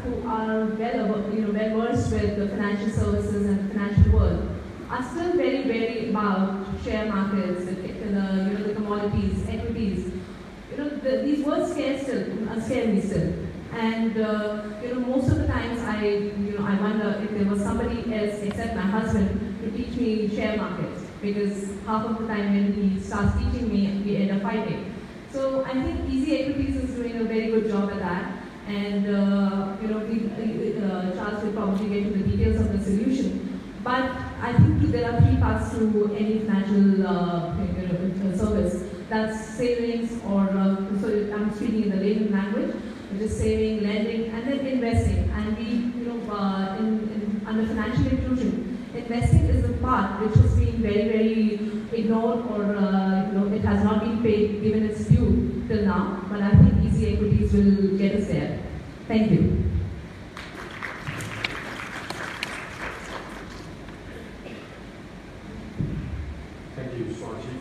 who are well versed with the financial services and the financial world are still very wary about share markets, the commodities, equities. These words scare me still. And most of the times I wonder if there was somebody else except my husband to teach me share markets, because half of the time when he starts teaching me, we end up fighting. So I think EasyEquities is doing a very good job at that. And Charles will probably get to the details of the solution. But I think there are three parts to any financial service. That's savings, or so I'm speaking in the layman language, which is saving, lending, and then investing. And under financial inclusion, investing is the part which has been very, very ignored, or it has not been given its due till now. But I think EasyEquities will get us there. Thank you. Thank you, Swati.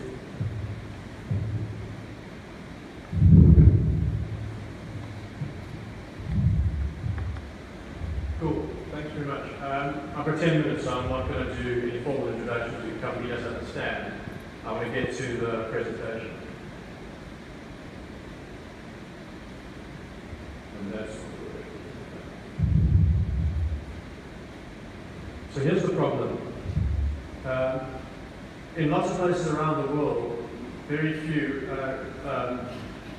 Cool, thanks very much. I've got 10 minutes, so I'm not going to do any formal introduction to the company as I understand. I want to get to the presentation. And that's so here's the problem. In lots of places around the world, very few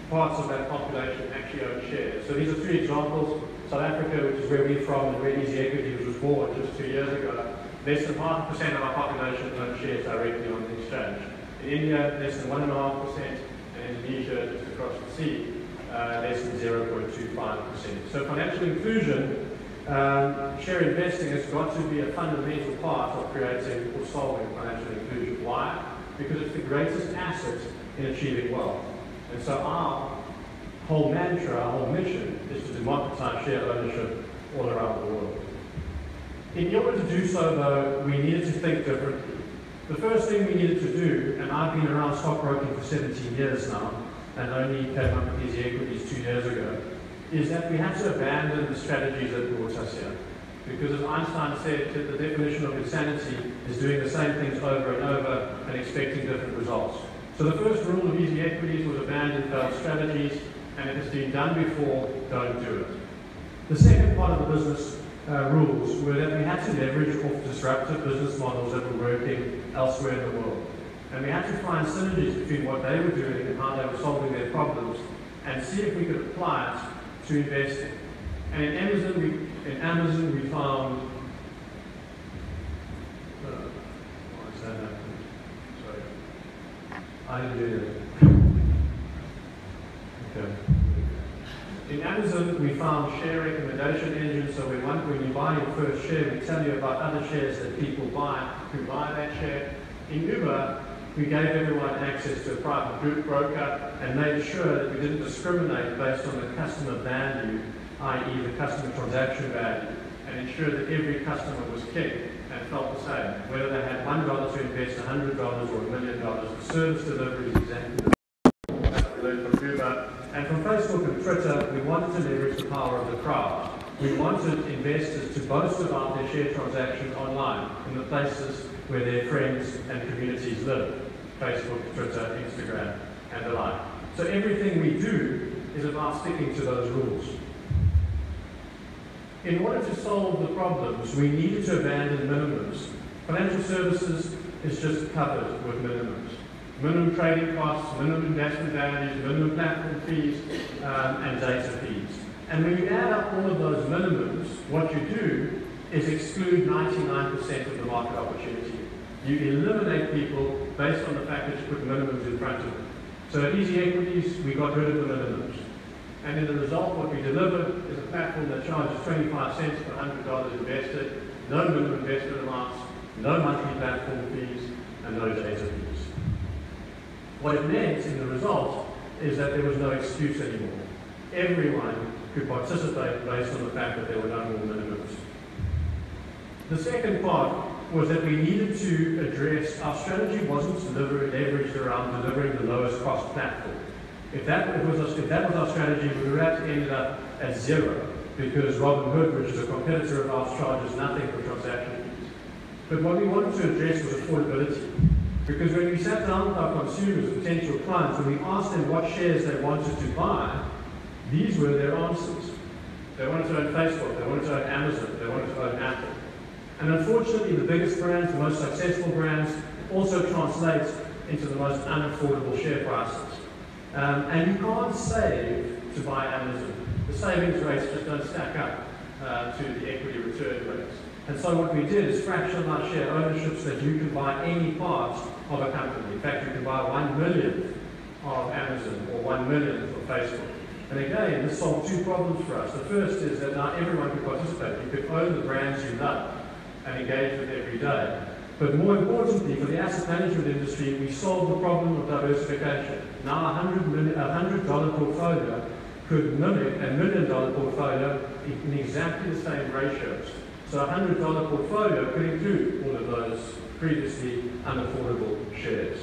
parts of that population actually own shares. So these are three examples. South Africa, which is where we're from and where EasyEquities was born just 2 years ago, less than 0.5% of our population owns shares directly on the exchange. In India, less than 1.5%, and Indonesia, just across the sea, less than 0.25%. So financial inclusion, share investing has got to be a fundamental part of creating or solving financial inclusion. Why? Because it's the greatest asset in achieving wealth. And so our whole mantra, our whole mission, is to democratize share ownership all around the world. In order to do so, though, we needed to think differently. The first thing we needed to do, and I've been around stockbroking for 17 years now, and only came up with EasyEquities 2 years ago, is that we have to abandon the strategies that brought us here. Because as Einstein said, the definition of insanity is doing the same things over and over and expecting different results. So the first rule of EasyEquities was abandon failed strategies, and if it's been done before, don't do it. The second part of the business rules were that we had to leverage off disruptive business models that were working elsewhere in the world. And we had to find synergies between what they were doing and how they were solving their problems, and see if we could apply it to investing. And in Amazon we found, why is that happening? Sorry. I didn't do that. Okay. In Amazon, we found share recommendation engines. So when you buy your first share, we tell you about other shares that people buy who buy that share. In Uber, we gave everyone access to a private group broker and made sure that we didn't discriminate based on the customer value, i.e. the customer transaction value, and ensured that every customer was king and felt the same. Whether they had $1 to invest, $100 or $1 million, the service delivery is exactly the same. That's what we learned from Uber. And from Facebook and Twitter, we wanted to leverage the power of the crowd. We wanted investors to boast about their share transactions online, in the places where their friends and communities live. Facebook, Twitter, Instagram, and the like. So everything we do is about sticking to those rules. In order to solve the problems, we needed to abandon minimums. Financial services is just covered with minimums. Minimum trading costs, minimum investment values, minimum platform fees, and data fees. And when you add up all of those minimums, what you do is exclude 99% of the market opportunity. You eliminate people based on the fact that you put minimums in front of them. So at EasyEquities, we got rid of the minimums. And in the result, what we delivered is a platform that charges 25 cents per $100 invested, no minimum investment amounts, no monthly platform fees, and no data fees. What it meant in the result is that there was no excuse anymore. Everyone could participate based on the fact that there were no more minimums. The second part was that we needed to address, our strategy wasn't leveraged around delivering the lowest cost platform. If that was our strategy, we would have ended up at zero, because Robinhood, which is a competitor of ours, charges nothing for transaction fees. But what we wanted to address was affordability. Because when we sat down with our consumers, potential clients, and we asked them what shares they wanted to buy, these were their answers. They wanted to own Facebook, they wanted to own Amazon, they wanted to own Apple. And unfortunately, the biggest brands, the most successful brands, also translate into the most unaffordable share prices. And you can't save to buy Amazon. The savings rates just don't stack up to the equity return rates. And so what we did is fractionalize share ownerships that you can buy any part of a company. In fact, you can buy 1 millionth of Amazon or 1 millionth of Facebook. And again, this solved two problems for us. The first is that now everyone can participate. You can own the brands you love and engage with every day. But more importantly, for the asset management industry, we solved the problem of diversification. Now a $100 portfolio could mimic a $1 million portfolio in exactly the same ratios. So a $100 portfolio could include all of those previously unaffordable shares.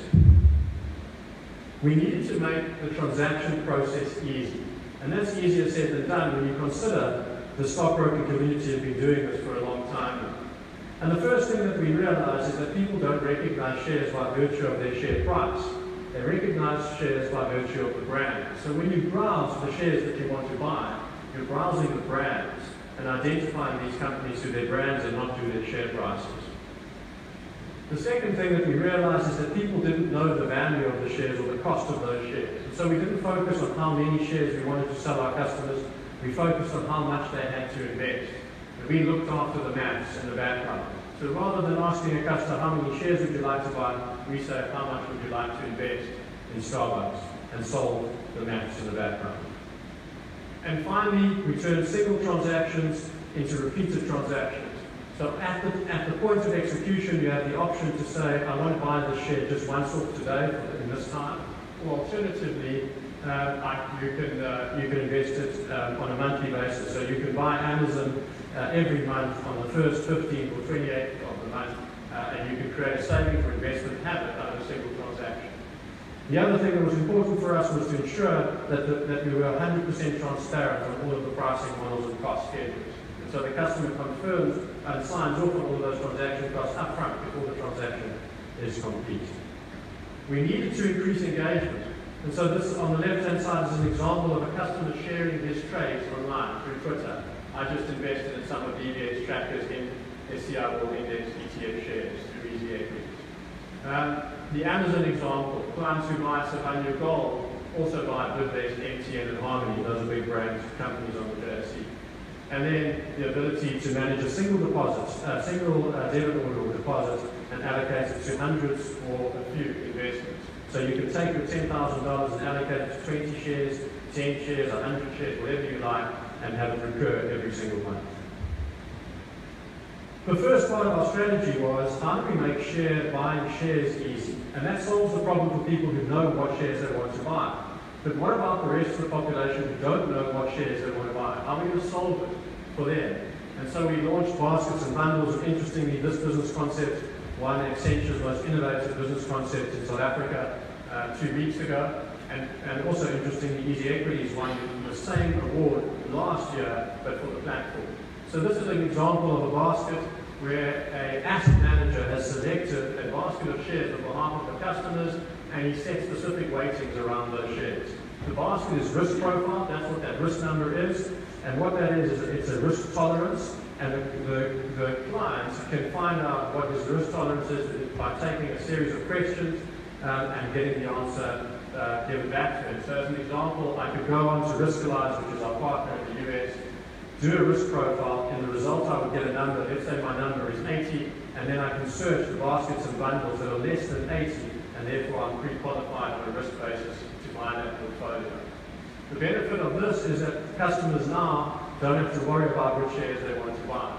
We needed to make the transaction process easy. And that's easier said than done when you consider the stockbroking community has been doing this for a long time now. And the first thing that we realize is that people don't recognize shares by virtue of their share price. They recognize shares by virtue of the brand. So when you browse for the shares that you want to buy, you're browsing the brands and identifying these companies through their brands and not through their share prices. The second thing that we realized is that people didn't know the value of the shares or the cost of those shares. And so we didn't focus on how many shares we wanted to sell our customers. We focused on how much they had to invest. And we looked after the maths and the background. So rather than asking a customer how many shares would you like to buy, we say how much would you like to invest in Starbucks, and solve the maths in the background. And finally, we turned single transactions into repeated transactions. So at the point of execution, you have the option to say, I want to buy this share just once off today in this time. Or alternatively, you can invest it on a monthly basis. So you can buy Amazon every month on the first 15th or 28th of the month, and you can create a saving for investment habit out of a single transaction. The other thing that was important for us was to ensure that we were 100% transparent on all of the pricing models and cost schedules. And so the customer confirms and signs off on all of those transaction costs up front before the transaction is complete. We needed to increase engagement. And so this, on the left-hand side, is an example of a customer sharing his trades online through Twitter. I just invested in some of DBS trackers in SCI World Index ETF shares through EasyEquities. The Amazon example, clients who buy Savannah Gold also buy Bidvest, MTN, and Harmony. Those are big brand companies on the JSE. And then the ability to manage a single deposit, single debit order or deposit, and allocate it to hundreds or a few investments. So you can take your $10,000 and allocate it to 20 shares, 10 shares, 100 shares, whatever you like, and have it recur every single month. The first part of our strategy was, how do we make buying shares easy? And that solves the problem for people who know what shares they want to buy. But what about the rest of the population who don't know what shares they want to buy? How are we going to solve it for them? And so we launched baskets and bundles. And interestingly, this business concept won Accenture's most innovative business concept in South Africa 2 weeks ago. And also interestingly, EasyEquities won the same award last year, but for the platform. So this is an example of a basket where an asset manager has selected a basket of shares on behalf of the customers, and he sets specific weightings around those shares. The basket is risk profile, that's what that risk number is, and what that is it's a risk tolerance, and the clients can find out what his risk tolerance is by taking a series of questions and getting the answer given back to him. So as an example, I could go on to Riskalyze, which is our partner in the US, do a risk profile, and the result I would get a number. Let's say my number is 80, and then I can search the baskets and bundles that are less than 80, and therefore I'm pre-qualified on a risk basis to buy that portfolio. The benefit of this is that customers now don't have to worry about which shares they want to buy.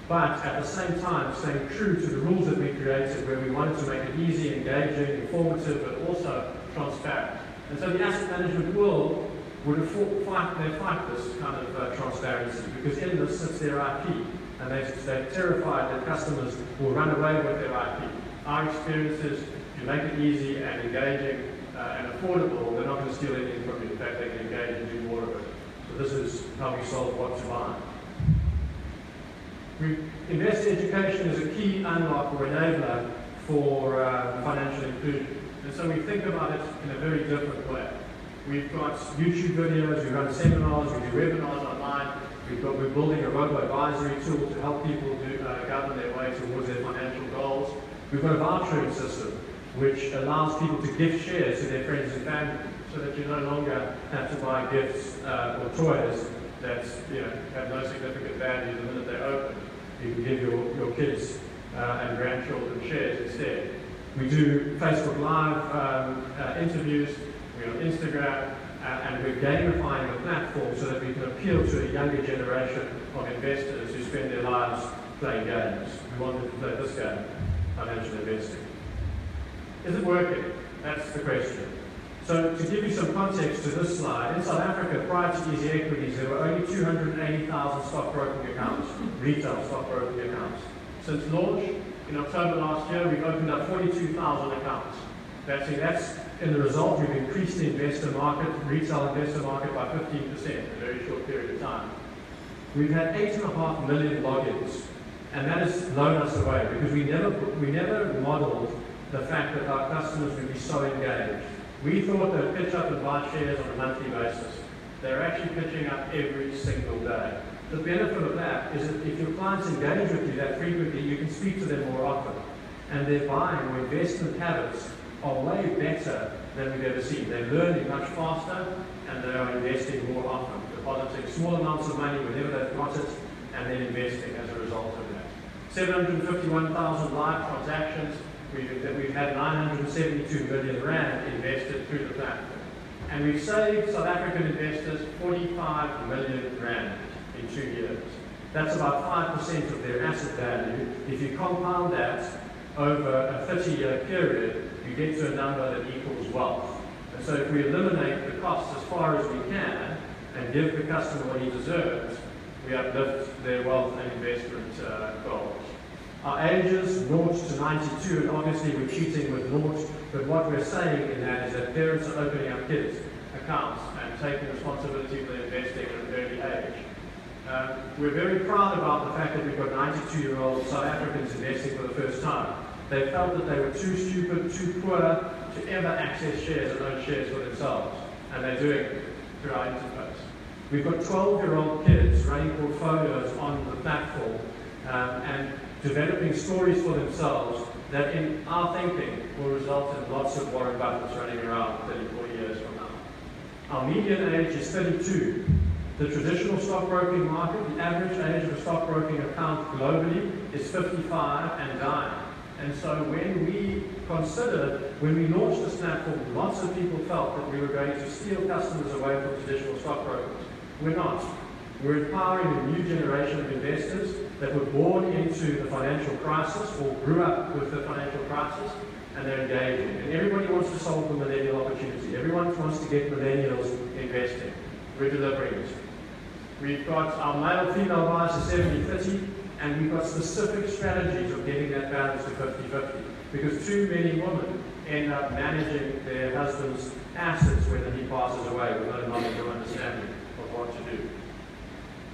But at the same time, staying true to the rules that we created, where we wanted to make it easy, engaging, informative, but also transparent. And so the asset management world would fight this kind of transparency, because in this sits their IP, and they're terrified that customers will run away with their IP. Our experience is, if you make it easy and engaging and affordable, they're not going to steal anything from you. In fact, they can engage and do more of it. So this is how we solve what to buy. Investor education is a key unlock or enabler for financial inclusion. And so we think about it in a very different way. We've got YouTube videos, we run seminars, we do webinars online. We're building a robo-advisory tool to help people govern their way towards their financial goals. We've got a vouchering system which allows people to gift shares to their friends and family, so that you no longer have to buy gifts or toys that have no significant value the minute they're opened. You can give your kids and grandchildren shares instead. We do Facebook Live interviews, we're on Instagram, and we're gamifying the platform so that we can appeal to a younger generation of investors who spend their lives playing games. We want them to play this game, financial investing. Is it working? That's the question. So to give you some context to this slide, in South Africa, prior to EasyEquities, there were only 280,000 stockbroking accounts, retail stockbroking accounts. Since launch, in October last year, we've opened up 42,000 accounts. That's in the result, we've increased the investor market, retail investor market, by 15% in a very short period of time. We've had 8.5 million logins, and that has blown us away because we never modeled the fact that our customers would be so engaged. We thought they'd pitch up and buy shares on a monthly basis. They're actually pitching up every single day. The benefit of that is that if your clients engage with you that frequently, you can speak to them more often. And their buying or investment habits are way better than we've ever seen. They're learning much faster and they are investing more often, depositing small amounts of money whenever they've got it and then investing as a result of that. 751,000 live transactions. We've had 972 million rand invested through the platform. And we've saved South African investors 45 million rand in 2 years. That's about 5% of their asset value. If you compound that over a 30-year period, you get to a number that equals wealth. And so if we eliminate the costs as far as we can and give the customer what he deserves, we uplift their wealth and investment goals. Our ages, 0 to 92, and obviously we're cheating with 0, but what we're saying in that is that parents are opening up kids' accounts and taking responsibility for investing at an early age. We're very proud about the fact that we've got 92-year-old South Africans investing for the first time. They felt that they were too stupid, too poor to ever access shares and own shares for themselves, and they're doing it through our interface. We've got 12-year-old kids running portfolios on the platform and developing stories for themselves that in our thinking will result in lots of Warren Buffetts running around 30, 40 years from now. Our median age is 32. The traditional stockbroking market, the average age of a stockbroking account globally is 55 and dying. And so when we launched this platform, lots of people felt that we were going to steal customers away from traditional stockbrokers. We're not. We're empowering a new generation of investors that were born into the financial crisis or grew up with the financial crisis, and they're engaging. And everybody wants to solve the millennial opportunity. Everyone wants to get millennials investing. We're delivering it. We've got our male-female bias is 70-30, and we've got specific strategies of getting that balance to 50-50. Because too many women end up managing their husband's assets when he passes away with no knowledge or understanding of what to do.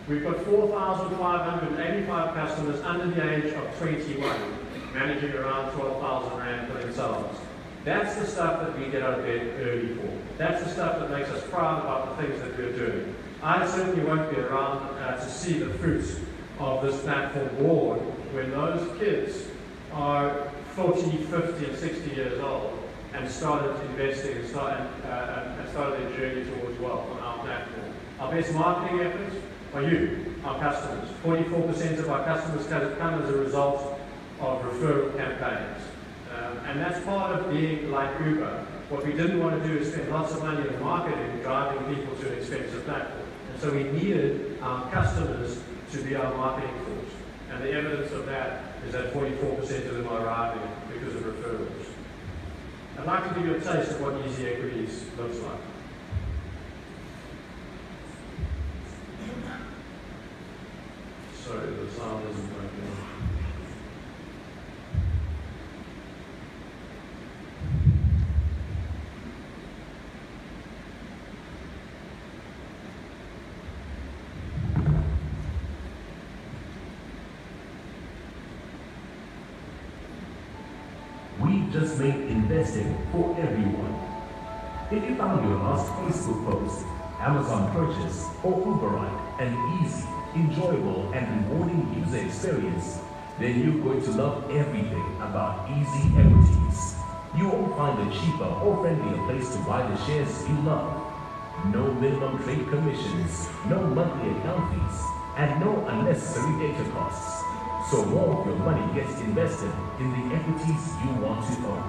We've got 4,585 customers under the age of 21, managing around 12,000 rand for themselves. That's the stuff that we get out of bed early for. That's the stuff that makes us proud about the things that we're doing. I certainly won't be around to see the fruits of this platform board when those kids are 40, 50, and 60 years old and started investing and started their journey towards wealth on our platform. Our best marketing efforts are you, our customers. 44% of our customers come as a result of referral campaigns. And that's part of being like Uber. What we didn't want to do is spend lots of money on marketing, driving people to an expensive platform. And so we needed our customers to be our marketing force. And the evidence of that is that 44% of them are arriving because of referrals. I'd like to give you a taste of what EasyEquities looks like. Sorry, the sound isn't working. we just made investing for everyone. If you found your last Facebook post, Amazon purchase, or Uber ride an easy, enjoyable, and rewarding user experience, then you're going to love everything about EasyEquities. You won't find a cheaper or friendlier place to buy the shares you love. No minimum trade commissions, no monthly account fees, and no unnecessary data costs. So more of your money gets invested in the equities you want to own.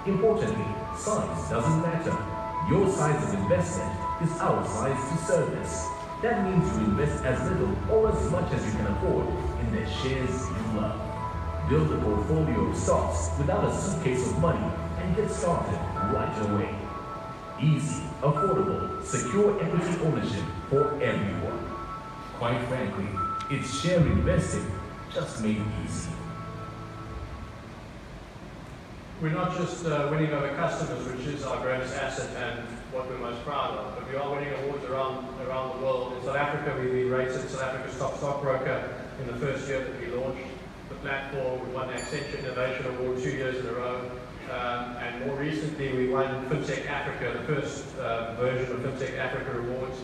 Importantly, size doesn't matter. Your size of investment is our size to service. That means you invest as little or as much as you can afford in the shares you love. Build a portfolio of stocks without a suitcase of money and get started right away. Easy, affordable, secure equity ownership for everyone. Quite frankly, it's share investing just made easy. We're not just winning over customers, which is our greatest asset and what we're most proud of, but we are winning awards around the world. In South Africa, we've been rated South Africa's top stockbroker in the first year that we launched the platform. We won the Accenture Innovation Award 2 years in a row. And more recently, we won FinTech Africa, the first version of FinTech Africa Awards,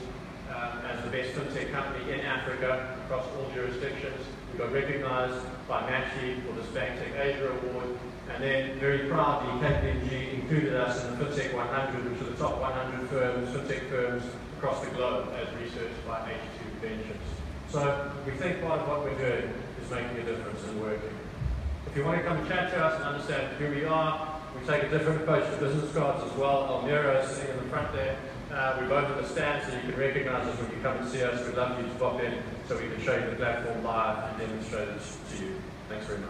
as the best FinTech company in Africa across all jurisdictions. We got recognized by Matchy for this Banktech Asia Award. And then, very proudly, KPMG included us in the FinTech 100, which are the top 100 firms, FinTech firms across the globe, as researched by H2 Ventures. So we think part of what we're doing is making a difference and working. If you want to come and chat to us and understand who we are, we take a different approach to business cards as well. Almira is sitting in the front there. We both have a stand so you can recognize us when you come and see us. We'd love you to pop in so we can show you the platform live and demonstrate it to you. Thanks very much.